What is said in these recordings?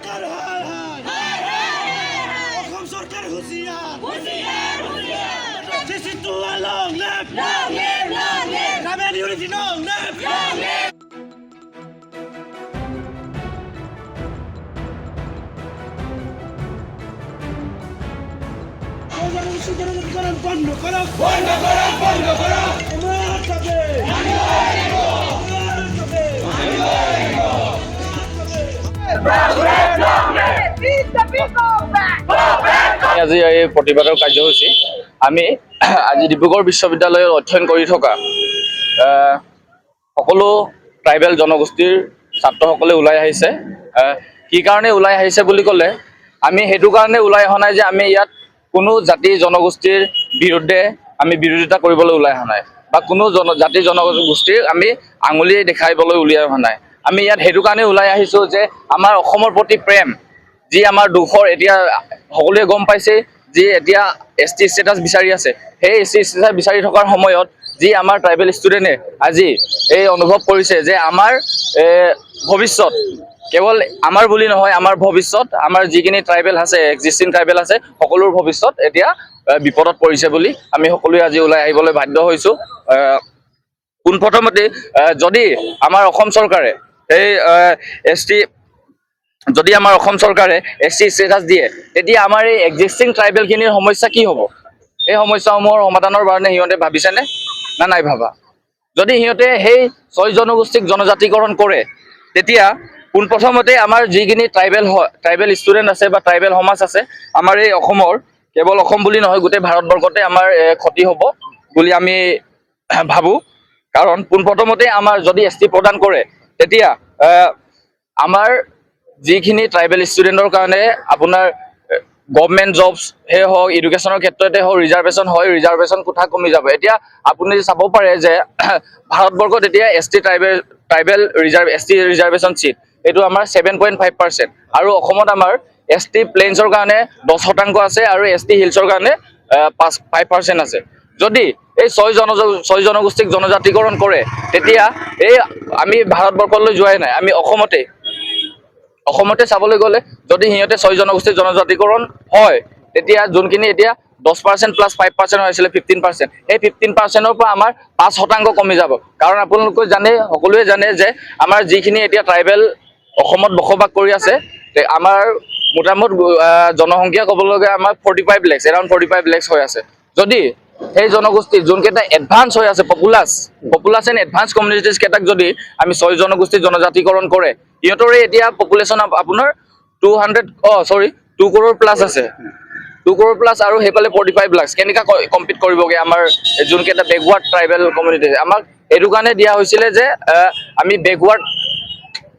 সরকার অসম সরকার হুঁশিয়ার CC2 long live Ramen unity long live বন্ধ করো আমার সাথে আজি এই প্ৰতিবাদৰ কাৰ্যসূচী আমি আজি ডিব্ৰুগড় বিশ্ববিদ্যালয়ত অধ্যয়ন কৰি থকা সকলো ট্ৰাইবেল জনগোষ্ঠীৰ ছাত্ৰসকলে ওলাই আহিছে। কি কাৰণে ওলাই আহিছে বুলি ক'লে আমি সেইটো কাৰণে ওলাই অহা নাই যে আমি ইয়াত কোনো জাতি জনগোষ্ঠীৰ বিৰুদ্ধে আমি বিৰোধিতা কৰিবলৈ ওলাই অহা নাই বা কোনো জাতি জনগোষ্ঠীৰ আমি আঙুলি দেখাইবলৈ উলিয়াই অহা নাই। আমি ইয়াত সেইটো কাৰণে ওলাই আহিছোঁ যে আমাৰ অসমৰ প্ৰতি প্ৰেম, যি আমাৰ দুখৰ এতিয়া সকলোৱে গম পাইছে, যি এতিয়া ST ষ্টেটাছ বিচাৰি আছে, সেই ST ষ্টেটাছ বিচাৰি থকাৰ সময়ত যি আমাৰ ট্ৰাইবেল ষ্টুডেণ্টে আজি এই অনুভৱ কৰিছে যে আমাৰ ভৱিষ্যত কেৱল আমাৰ বুলি নহয়, আমাৰ ভৱিষ্যত আমাৰ যিখিনি ট্ৰাইবেল আছে, এক্সিষ্টিং ট্ৰাইবেল আছে, সকলোৰ ভৱিষ্যত এতিয়া বিপদত পৰিছে বুলি আমি সকলোৱে আজি ওলাই আহিবলৈ বাধ্য হৈছোঁ। পোনপ্ৰথমতে যদি আমাৰ অসম চৰকাৰে এই যদি আমাৰ অসম চৰকাৰে ST ষ্টেটাছ দিয়ে, তেতিয়া আমাৰ এই এক্সিষ্টিং ট্ৰাইবেলখিনিৰ সমস্যা কি হ'ব? এই সমস্যাসমূহৰ সমাধানৰ কাৰণে সিহঁতে ভাবিছেনে না নাই ভাবা? যদি সিহঁতে সেই 6 জনগোষ্ঠীক জনজাতিকৰণ কৰে, তেতিয়া পোনপ্ৰথমতে আমাৰ যিখিনি ট্ৰাইবেল ষ্টুডেণ্ট আছে বা ট্ৰাইবেল সমাজ আছে, আমাৰ এই অসমৰ কেৱল অসম বুলি নহয় গোটেই ভাৰতবৰ্ষতে আমাৰ ক্ষতি হ'ব বুলি আমি ভাবোঁ। কাৰণ পোনপ্ৰথমতে আমাৰ যদি ST প্ৰদান কৰে, তেতিয়া আমাৰ যিখিনি ট্ৰাইবেল ষ্টুডেণ্টৰ কাৰণে আপোনাৰ গভৰ্ণমেণ্ট জবছহে হওক, এডুকেশ্যনৰ ক্ষেত্ৰতে হওক, ৰিজাৰ্ভেশ্যন কোঠা কমি যাব। এতিয়া আপুনি চাব পাৰে যে ভাৰতবৰ্ষত এতিয়া ST ৰিজাৰ্ভেশ্যন ছিট এইটো আমাৰ 7.5%, আৰু অসমত আমাৰ ST প্লেইনছৰ কাৰণে 10% আছে আৰু ST হিলছৰ কাৰণে 5% আছে। যদি এই 6 জনগোষ্ঠীক জনজাতিকৰণ কৰে, তেতিয়া এই আমি ভাৰতবৰ্ষলৈ যোৱাই নাই, আমি অসমতে চাবলৈ গ'লে যদি সিহঁতে 6 জনগোষ্ঠীৰ জনজাতিকৰণ হয়, তেতিয়া যোনখিনি এতিয়া 10% প্লাছ 5% হৈছিলে 15%, সেই 15%ৰ পৰা আমাৰ 5% কমি যাব। কাৰণ আপোনালোকে জানে, সকলোৱে জানে যে আমাৰ যিখিনি এতিয়া ট্ৰাইবেল অসমত বসবাস কৰি আছে, আমাৰ মোটামুটি জনসংখ্যা ক'বলগা আমাৰ 45 lakhs, এৰাউণ্ড 45 lakhs হৈ আছে। যদি সেই জনগোষ্ঠী যোনকেইটা এডভান্স হৈ আছে, পপুলাছ এণ্ড এডভান্স কমিউনিটিজ কেইটাক যদি আমি 6 জনগোষ্ঠী জনজাতিকৰণ কৰে, সিহঁতৰে এতিয়া পপুলেশ্যন আপোনাৰ 2 crore প্লাছ আছে, 2 crore প্লাছ, আৰু সেইফালে 45 lakhs কেনেকৈ কম্পিট কৰিবগৈ আমাৰ যোনকেইটা বেকৱাৰ্ড ট্ৰাইবেল কমিউনিটি। আমাক এইটো কাৰণে দিয়া হৈছিলে যে আমি বেকৱাৰ্ড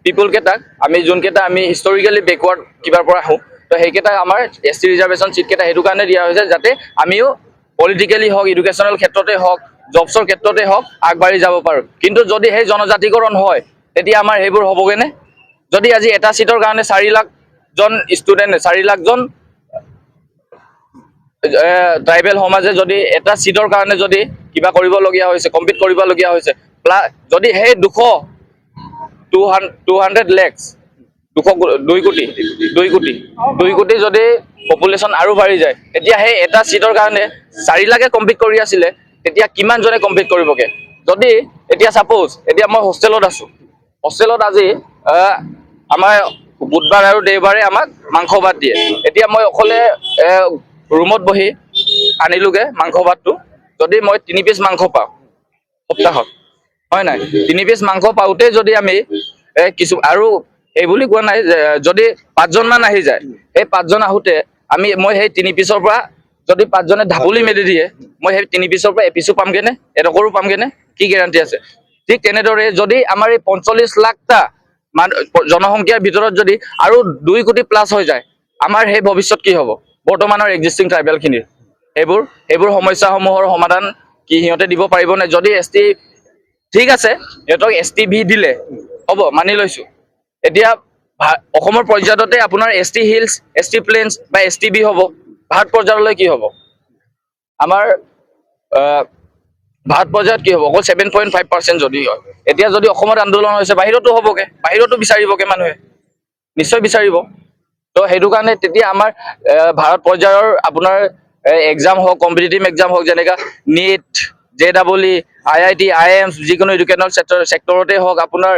পিপলকেইটাক, আমি যোনকেইটা আমি হিষ্টৰিকেলি বেকৱাৰ্ড কিবাৰ পৰা আহোঁ, তো সেইকেইটা আমাৰ ST ৰিজাৰ্ভেশ্যন ছিটকেইটা সেইটো কাৰণে দিয়া হৈছে যাতে আমিও পলিটিকেলি হওক, এডুকেশ্যনেল ক্ষেত্ৰতে হওক, জবছৰ ক্ষেত্ৰতে হওক আগবাঢ়ি যাব পাৰোঁ। কিন্তু যদি সেই জনজাতিকৰণ হয়, তেতিয়া আমাৰ সেইবোৰ হ'বগৈনে? যদি আজি এটা ছিটৰ কাৰণে 4 লাখজন ষ্টুডেণ্টে, 4 লাখজন ট্ৰাইবেল সমাজে যদি এটা ছিটৰ কাৰণে যদি কিবা কৰিবলগীয়া হৈছে, কম্পিট কৰিবলগীয়া হৈছে, যদি সেই 200 lakhs 2 কোটি যদি পপুলেশ্যন আৰু বাঢ়ি যায়, তেতিয়া সেই এটা ছিটৰ কাৰণে 4 লাখে কম্পিট কৰি আছিলে, তেতিয়া কিমানজনে কম্পিট কৰিবগৈ? যদি এতিয়া ছাপ'জ এতিয়া মই হোষ্টেলত আছোঁ, হোষ্টেলত আজি আমাৰ বুধবাৰ আৰু দেওবাৰে আমাক মাংস ভাত দিয়ে। এতিয়া মই অকলে ৰুমত বহি আনিলোগৈ মাংস ভাতটো, যদি মই 3 পিচ মাংস পাওঁ সপ্তাহত, হয় নাই? 3 পিচ মাংস পাওঁতে যদি আমি আৰু এই বুলি কোৱা নাই, যদি 5জনমান আহি যায়, সেই 5জন আহোঁতে মই সেই 3 পিচৰ পৰা যদি 5জনে ঢাপলি মেলি দিয়ে, মই সেই 3 পিচৰ পৰা এপিচো পামগৈনে? এটকৰো পামগৈনে? কি গেৰাণ্টি আছে? ঠিক তেনেদৰে যদি আমাৰ এই 45 লাখটা জনসংখ্যাৰ ভিতৰত যদি আৰু 2 কোটি প্লাছ হৈ যায়, আমাৰ সেই ভৱিষ্যত কি হ'ব বৰ্তমানৰ এক্সিষ্টিং ট্ৰাইবেলখিনিৰ? সেইবোৰ সমস্যাসমূহৰ সমাধান কি সিহঁতে দিব পাৰিবনে? যদি ST ঠিক আছে, সিহঁতক STV দিলে হ'ব, মানি লৈছোঁ। এতিয়া অসমৰ পৰ্যায়তে আপোনাৰ ST হিলছ, ST প্লেইনছ বা STB হ'ব, ভাৰত পৰ্যায়লৈ কি হ'ব? আমাৰ ভাৰত পৰ্যায়ত কি হ'ব? অকল 7.5% যদি হয়। এতিয়া যদি অসমত আন্দোলন হৈছে, বাহিৰতো হ'বগৈ, বাহিৰতো বিচাৰিবগৈ মানুহে, নিশ্চয় বিচাৰিব। তো সেইটো কাৰণে তেতিয়া আমাৰ ভাৰত পৰ্যায়ৰ আপোনাৰ এক্সাম হওক, কম্পিটিটিভ এক্সাম হওক, যেনেকা নিট, JEE, IIT, IIM, যিকোনো এডুকেশ্যনেল চেক্টৰতে হওক, আপোনাৰ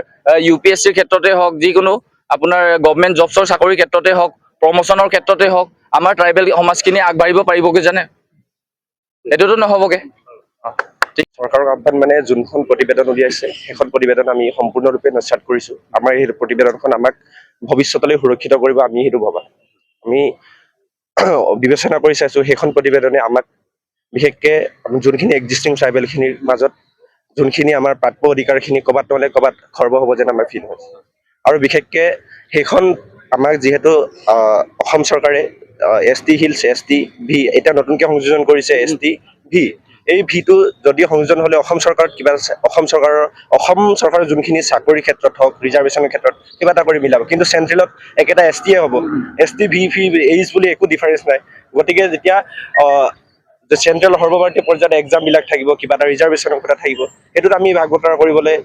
UPSCৰ ক্ষেত্ৰতে হওক, যিকোনো আপোনাৰ গভৰ্ণমেণ্ট জবছৰ চাকৰিৰ ক্ষেত্ৰতে হওক, প্ৰমোচনৰ ক্ষেত্ৰতে হওক, আমাৰ ট্ৰাইবেল সমাজখিনি আগবাঢ়িব পাৰিবগৈ জানে? এইটোতো নহ'বগৈ। চৰকাৰৰ আহ্বান মানে যোনখন প্ৰতিবেদন উলিয়াইছে সেইখন প্ৰতিবেদন আমি সম্পূৰ্ণৰূপে নস্যাৎ কৰিছোঁ। আমাৰ এই প্ৰতিবেদনখন আমাক ভৱিষ্যতলৈ সুৰক্ষিত কৰিব, আমি সেইটো ভবা। আমি বিবেচনা কৰি চাইছোঁ সেইখন প্ৰতিবেদনে আমাক বিশেষকৈ যোনখিনি এক্সিষ্টিং ট্ৰাইবেলখিনিৰ মাজত যোনখিনি আমাৰ প্ৰাপ্য অধিকাৰখিনি ক'ৰবাত নহ'লে ক'ৰবাত খৰ্ব হ'ব যেন আমাৰ ফিল হৈছে। আৰু বিশেষকৈ সেইখন আমাক যিহেতু অসম চৰকাৰে ST হিলছ, ST ভি, এতিয়া নতুনকৈ সংযোজন কৰিছে ST ভি। এই ভিটো যদি সংযোজন হ'লে অসম চৰকাৰত কিবা অসম চৰকাৰৰ যোনখিনি চাকৰিৰ ক্ষেত্ৰত হওক, ৰিজাৰ্ভেশ্যনৰ ক্ষেত্ৰত কিবা এটা কৰি মিলাব। কিন্তু চেণ্ট্ৰেলত একেটা STয়ে হ'ব, ST ভি এইচ বুলি একো ডিফাৰেঞ্চ নাই। গতিকে যেতিয়া চেণ্ট্ৰেল সৰ্বভাৰতীয় পৰ্যায়ত এক্সামবিলাক থাকিব, কিবা এটা ৰিজাৰ্ভেশ্যনৰ কথা থাকিব, সেইটোত আমি ভাগ বতৰা কৰিবলৈ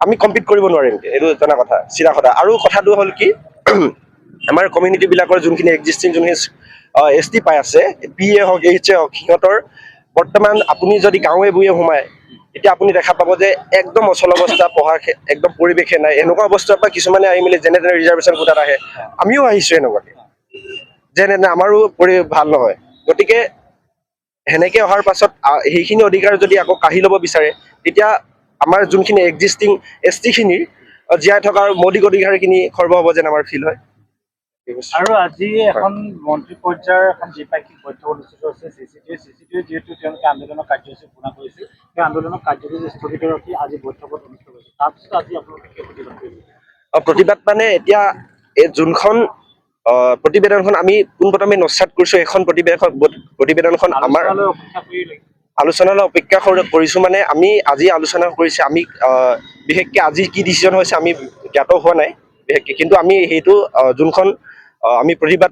আমি কম্পিট কৰিব নোৱাৰিম, এইটো জনা কথা, চিধা কথা। আৰু কথাটো হ'ল কি, আমাৰ কমিউনিটিবিলাকৰ যোনখিনি এক্সিষ্টিং যোনখিনি ST পাই আছে, PA হওক, HA হওক, সিহঁতৰ বৰ্তমান আপুনি যদি গাঁৱে ভূঞে সোমায়, এতিয়া আপুনি দেখা পাব যে একদম অচল অৱস্থা, পঢ়াৰ একদম পৰিৱেশে নাই। এনেকুৱা অৱস্থাৰ পৰা কিছুমানে আহি মেলি যেনে তেনে ৰিজাৰ্ভেশ্যন কোটাত আহে, আমিও আহিছোঁ এনেকুৱাকৈ, যেনে আমাৰো ভাল নহয়। গতিকে সেনেকৈ অহাৰ পাছত সেইখিনি অধিকাৰ যদি আকৌ কাঢ়ি ল'ব বিচাৰে, তেতিয়া আমাৰ যোনখিনি এক্সিষ্টিং STখিনিৰ জীয়াই থকাৰ মৌলিক অধিকাৰখিনি খৰ্ব হ'ব যেন আমাৰ ফিল হয়। আৰু আজি এখন মন্ত্ৰী পৰ্যায়ৰ এখন দ্বিপাক্ষিক বৈঠক অনুষ্ঠিত হৈছে CCTV যিহেতু তেওঁলোকে আন্দোলনৰ কাৰ্যসূচী ঘোষণা কৰিছিল, সেই আন্দোলনৰ কাৰ্যসূচী স্থগিত ৰাখি আজি বৈঠকত অনুষ্ঠিত হৈছে। তাৰপিছত আজি আপোনালোকে কি প্ৰতিবাদ কৰিছে? প্ৰতিবাদ মানে এতিয়া এই যোনখন প্ৰতিবেদনখন আমি পোনপ্ৰথমে নস্যাৎ কৰিছোঁ, এখন প্ৰতিবেদনখন আমাৰ আলোচনালৈ অপেক্ষা কৰিছোঁ। মানে আমি আজি আলোচনা কৰিছে, আমি বিশেষকৈ আজি কি ডিচিশ্যন হৈছে আমি জ্ঞাত হোৱা নাই বিশেষকৈ, কিন্তু আমি সেইটো যোনখন আমি প্ৰতিবাদ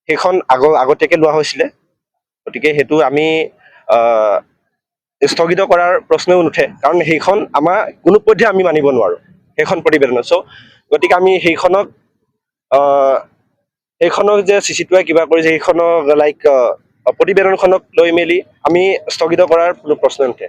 সেইখন আগতীয়াকৈ লোৱা হৈছিলে। গতিকে সেইটো আমি স্থগিত কৰাৰ প্ৰশ্নও নুঠে, কাৰণ সেইখন আমাৰ কোনোপধ্যে আমি মানিব নোৱাৰোঁ সেইখন প্ৰতিবেদনত। গতিকে আমি সেইখনক যে CC2ৱে কিবা কৰিছে, সেইখনক প্ৰতিবেদনখনক লৈ মেলি আমি স্থগিত কৰাৰ কোনো প্ৰশ্ন নুঠে।